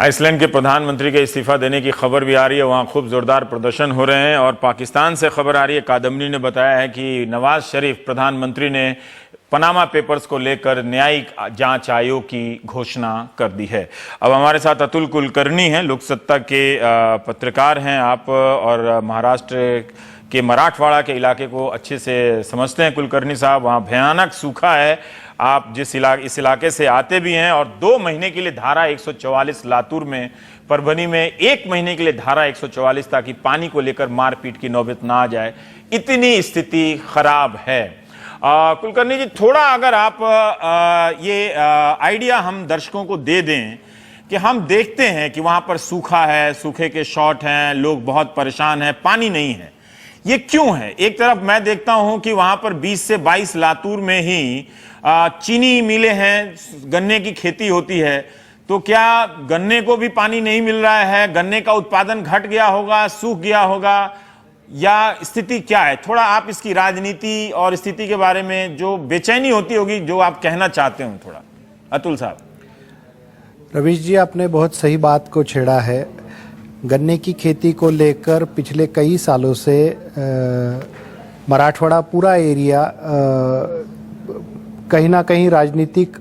Iceland के प्रधानमंत्री के इस्तीफा देने की खबर भी आ रही है। वहां खूब जोरदार प्रदर्शन हो रहे हैं। और पाकिस्तान से खबर आ रही है, कादम्बनी ने बताया है कि नवाज शरीफ प्रधानमंत्री ने पनामा पेपर्स को लेकर न्यायिक जांच आयोग की घोषणा कर दी है। अब हमारे साथ अतुल कुलकर्णी हैं, लोकसत्ता के पत्रकार हैं आप, और महाराष्ट्र के मराठवाड़ा के इलाके को अच्छे से समझते हैं कुलकर्णी साहब। वहाँ भयानक सूखा है, आप इस इलाके से आते भी हैं, और 2 महीने के लिए धारा 144 लातूर में, परभनी में 1 महीने के लिए धारा 144, ताकि पानी को लेकर मारपीट की नौबत ना आ जाए, इतनी स्थिति खराब है। कुलकर्णी जी, थोड़ा अगर आप ये आइडिया हम दर्शकों को दे दें कि हम देखते हैं कि वहां पर सूखा है, सूखे के शॉट हैं, लोग बहुत परेशान हैं, पानी नहीं है, ये क्यों है? एक तरफ मैं देखता हूं कि वहां पर 20 से 22 लातूर में ही चीनी मिलें हैं, गन्ने की खेती होती है, तो क्या गन्ने को भी पानी नहीं मिल रहा है? गन्ने का उत्पादन घट गया होगा, सूख गया होगा, या स्थिति क्या है? थोड़ा आप इसकी राजनीति और स्थिति के बारे में जो बेचैनी होती होगी, जो आप कहना चाहते हो, थोड़ा अतुल साहब। रवीश जी, आपने बहुत सही बात को छेड़ा है। गन्ने की खेती को लेकर पिछले कई सालों से मराठवाड़ा पूरा एरिया कहीं ना कहीं राजनीतिक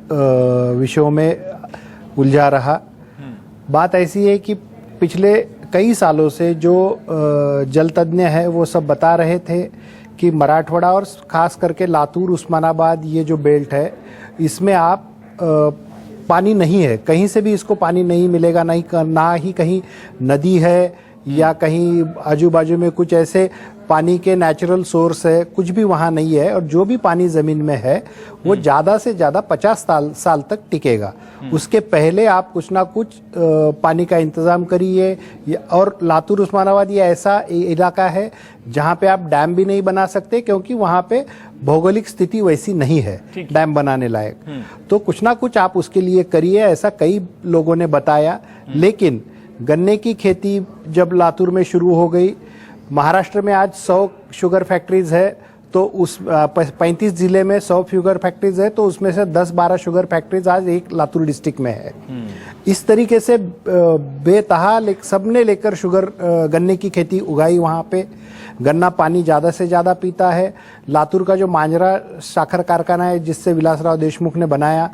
विषयों में उलझा रहा। बात ऐसी है कि पिछले कई सालों से जो जल तज्ञ है वो सब बता रहे थे कि मराठवाड़ा और खास करके लातूर उस्मानाबाद ये जो बेल्ट है, इसमें आप पानी नहीं है, कहीं से भी इसको पानी नहीं मिलेगा, ना ही कहीं नदी है या कहीं आजू बाजू में कुछ ऐसे पानी के नेचुरल सोर्स है, कुछ भी वहाँ नहीं है। और जो भी पानी ज़मीन में है वो ज़्यादा से ज़्यादा 50 साल तक टिकेगा। उसके पहले आप कुछ ना कुछ पानी का इंतज़ाम करिए। और लातूर उस्मानाबाद ये ऐसा इलाका है जहाँ पे आप डैम भी नहीं बना सकते, क्योंकि वहाँ पे भौगोलिक स्थिति वैसी नहीं है डैम बनाने लायक। तो कुछ ना कुछ आप उसके लिए करिए, ऐसा कई लोगों ने बताया। लेकिन गन्ने की खेती जब लातूर में शुरू हो गई, महाराष्ट्र में आज 100 शुगर फैक्ट्रीज है, तो उस 35 जिले में 100 शुगर फैक्ट्रीज है, तो उसमें से 10-12 शुगर फैक्ट्रीज आज एक लातूर डिस्ट्रिक्ट में है। इस तरीके से बेतहा सबने लेकर शुगर गन्ने की खेती उगाई। वहाँ पे गन्ना पानी ज़्यादा से ज़्यादा पीता है। लातूर का जो मांजरा साखर कारखाना है, जिससे विलासराव देशमुख ने बनाया,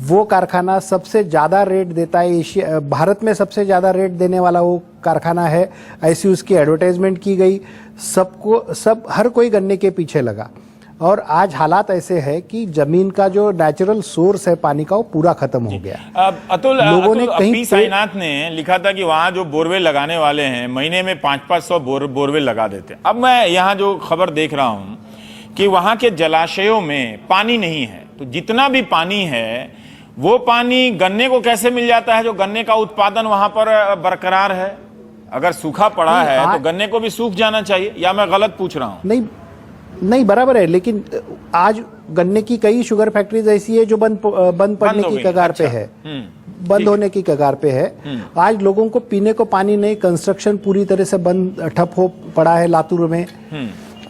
वो कारखाना सबसे ज़्यादा रेट देता है, भारत में सबसे ज़्यादा रेट देने वाला वो कारखाना है। ऐसी उसकी एडवर्टाइजमेंट की गई, हर कोई गन्ने के पीछे लगा। और आज हालात ऐसे है कि जमीन का जो नेचुरल सोर्स है पानी का, वो पूरा खत्म हो गया। अतुल, लोगों ने कहीं साइनाथ ने लिखा था कि वहां जो बोरवेल लगाने वाले हैं, महीने में 500-500 बोरवेल लगा देते। अब मैं यहाँ जो खबर देख रहा हूँ कि वहां के जलाशयों में पानी नहीं है, तो जितना भी पानी है वो पानी गन्ने को कैसे मिल जाता है, जो गन्ने का उत्पादन वहां पर बरकरार है? अगर सूखा पड़ा है तो गन्ने को भी सूख जाना चाहिए, या मैं गलत पूछ रहा हूं? नहीं, बराबर है। लेकिन आज गन्ने की कई शुगर फैक्ट्रीज ऐसी है जो बंद पड़ने की कगार पे है, बंद होने की कगार पे है। आज लोगों को पीने को पानी नहीं, कंस्ट्रक्शन पूरी तरह से बंद ठप हो पड़ा है लातूर में।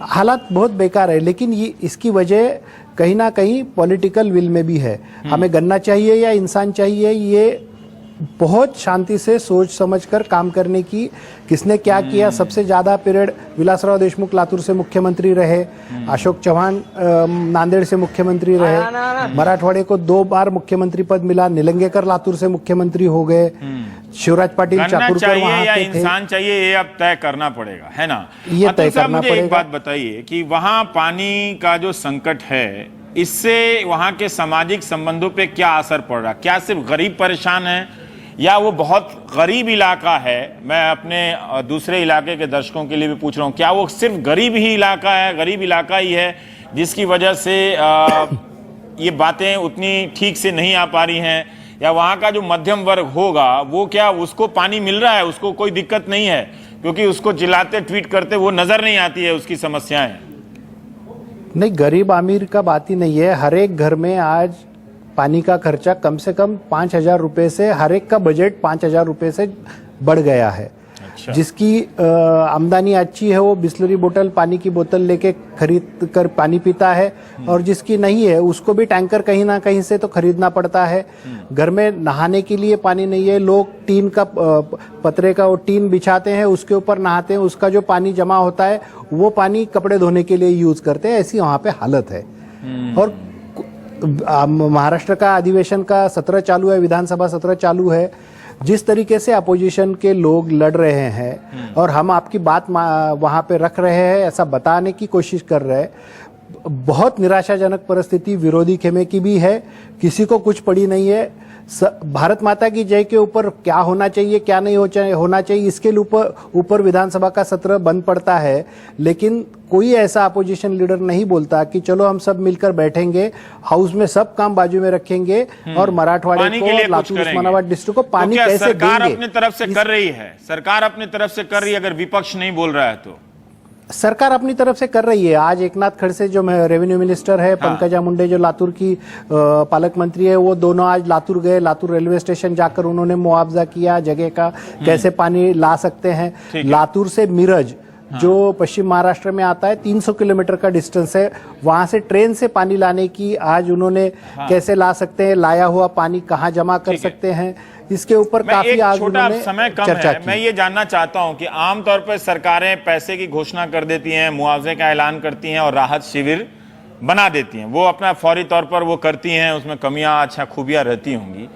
हालात बहुत बेकार है। लेकिन ये इसकी वजह कहीं ना कहीं पॉलिटिकल विल में भी है। हमें गन्ना चाहिए या इंसान चाहिए, ये बहुत शांति से सोच समझकर काम करने की किसने क्या किया। सबसे ज्यादा पीरियड विलासराव देशमुख लातूर से मुख्यमंत्री रहे, अशोक चौहान नांदेड़ से मुख्यमंत्री रहे, मराठवाड़े को 2 बार मुख्यमंत्री पद मिला, निलंगेकर लातूर से मुख्यमंत्री हो गए, शिवराज पाटिल चाकुरकर वहां के थे। इंसान चाहिए, ये अब तय करना पड़ेगा, है ना? ये तय करना पड़ेगा। एक बात बताइए कि वहां पानी का जो संकट है, इससे वहां के सामाजिक संबंधों पे क्या असर पड़ रहा? क्या सिर्फ गरीब परेशान है, या वो बहुत गरीब इलाका है? मैं अपने दूसरे इलाके के दर्शकों के लिए भी पूछ रहा हूँ, क्या वो सिर्फ गरीब ही इलाका है, गरीब इलाका ही है, जिसकी वजह से ये बातें उतनी ठीक से नहीं आ पा रही हैं? या वहाँ का जो मध्यम वर्ग होगा, वो क्या उसको पानी मिल रहा है, उसको कोई दिक्कत नहीं है, क्योंकि उसको चिल्लाते ट्वीट करते वो नजर नहीं आती है उसकी समस्याएं? नहीं, गरीब अमीर का बात ही नहीं है। हर एक घर में आज पानी का खर्चा कम से कम 5,000 रुपये से, हर एक का बजट 5,000 रुपये से बढ़ गया है। अच्छा। जिसकी आमदनी अच्छी है वो बिस्लरी बोतल, पानी की बोतल लेके खरीद कर पानी पीता है, और जिसकी नहीं है उसको भी टैंकर कहीं ना कहीं से तो खरीदना पड़ता है। घर में नहाने के लिए पानी नहीं है, लोग टीन का पतरे का वो टीन बिछाते हैं, उसके ऊपर नहाते हैं, उसका जो पानी जमा होता है वो पानी कपड़े धोने के लिए यूज करते हैं। ऐसी वहां पे हालत है। और महाराष्ट्र का अधिवेशन का सत्र चालू है, विधानसभा सत्र चालू है। जिस तरीके से अपोजिशन के लोग लड़ रहे हैं और हम आपकी बात वहां पे रख रहे हैं, ऐसा बताने की कोशिश कर रहे हैं, बहुत निराशाजनक परिस्थिति विरोधी खेमे की भी है। किसी को कुछ पड़ी नहीं है। भारत माता की जय के ऊपर क्या होना चाहिए, क्या नहीं होना चाहिए, इसके ऊपर विधानसभा का सत्र बंद पड़ता है, लेकिन कोई ऐसा अपोजिशन लीडर नहीं बोलता कि चलो हम सब मिलकर बैठेंगे, हाउस में सब काम बाजू में रखेंगे और मराठवाड़े को, लातूर उस्मानाबाद डिस्ट्रिक्ट को पानी कैसे देंगे। सरकार अपनी तरफ से कर रही है, सरकार अपनी तरफ से कर रही है, अगर विपक्ष नहीं बोल रहा है तो सरकार अपनी तरफ से कर रही है। आज एकनाथ खड़से जो रेवेन्यू मिनिस्टर है, पंकजा मुंडे जो लातूर की पालक मंत्री है, वो दोनों आज लातूर गए। लातूर रेलवे स्टेशन जाकर उन्होंने मुआवजा किया जगह का, कैसे पानी ला सकते हैं। लातूर से मिरज जो पश्चिम महाराष्ट्र में आता है, 300 किलोमीटर का डिस्टेंस है, वहां से ट्रेन से पानी लाने की आज उन्होंने कैसे ला सकते हैं, लाया हुआ पानी कहाँ जमा कर सकते हैं, इसके ऊपर काफी आज उन्होंने चर्चा की। मैं ये जानना चाहता हूं कि आमतौर पर सरकारें पैसे की घोषणा कर देती हैं, मुआवजे का ऐलान करती हैं और राहत शिविर बना देती हैं, वो अपना फौरी तौर पर वो करती हैं, उसमें कमियां अच्छा खूबियां रहती होंगी,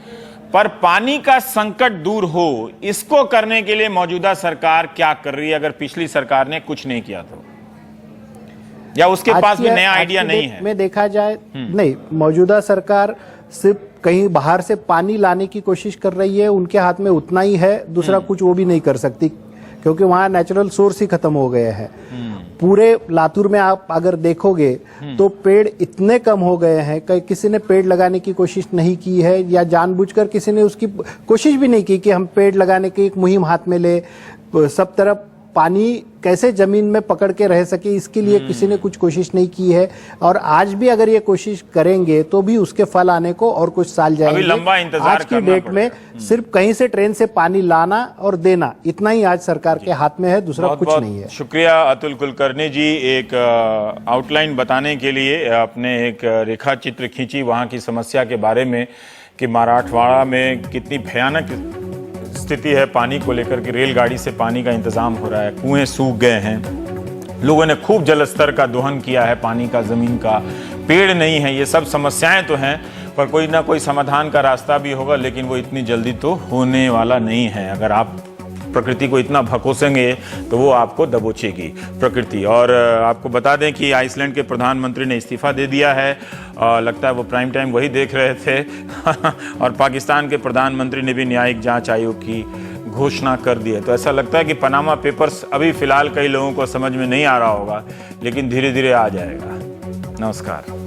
पर पानी का संकट दूर हो, इसको करने के लिए मौजूदा सरकार क्या कर रही है, अगर पिछली सरकार ने कुछ नहीं किया तो, या उसके पास भी नया आइडिया नहीं है? में देखा जाए नहीं, मौजूदा सरकार सिर्फ कहीं बाहर से पानी लाने की कोशिश कर रही है, उनके हाथ में उतना ही है, दूसरा कुछ वो भी नहीं कर सकती, क्योंकि वहां नेचुरल सोर्स ही खत्म हो गए हैं। पूरे लातूर में आप अगर देखोगे तो पेड़ इतने कम हो गए हैं कि किसी ने पेड़ लगाने की कोशिश नहीं की है, या जानबूझकर किसी ने उसकी कोशिश भी नहीं की कि हम पेड़ लगाने की एक मुहिम हाथ में ले। सब तरफ पानी कैसे जमीन में पकड़ के रह सके, इसके लिए किसी ने कुछ कोशिश नहीं की है, और आज भी अगर ये कोशिश करेंगे तो भी उसके फल आने को और कुछ साल जाएंगे। अभी लंबा इंतजार आज की डेट में सिर्फ कहीं से ट्रेन से पानी लाना और देना, इतना ही आज सरकार के हाथ में है, दूसरा कुछ नहीं है। शुक्रिया अतुल कुलकर्णी जी, एक आउटलाइन बताने के लिए आपने एक रेखा चित्र खींची वहां की समस्या के बारे में कि मराठवाड़ा में कितनी भयानक स्थिति है पानी को लेकर के। रेलगाड़ी से पानी का इंतजाम हो रहा है, कुएं सूख गए हैं, लोगों ने खूब जल स्तर का दोहन किया है पानी का, जमीन का, पेड़ नहीं है, ये सब समस्याएं तो हैं, पर कोई ना कोई समाधान का रास्ता भी होगा, लेकिन वो इतनी जल्दी तो होने वाला नहीं है। अगर आप प्रकृति को इतना भकोसेंगे तो वो आपको दबोचेगी प्रकृति। और आपको बता दें कि आइसलैंड के प्रधानमंत्री ने इस्तीफा दे दिया है, लगता है वो प्राइम टाइम वही देख रहे थे और पाकिस्तान के प्रधानमंत्री ने भी न्यायिक जांच आयोग की घोषणा कर दी है। तो ऐसा लगता है कि पनामा पेपर्स अभी फिलहाल कई लोगों को समझ में नहीं आ रहा होगा, लेकिन धीरे धीरे आ जाएगा। नमस्कार।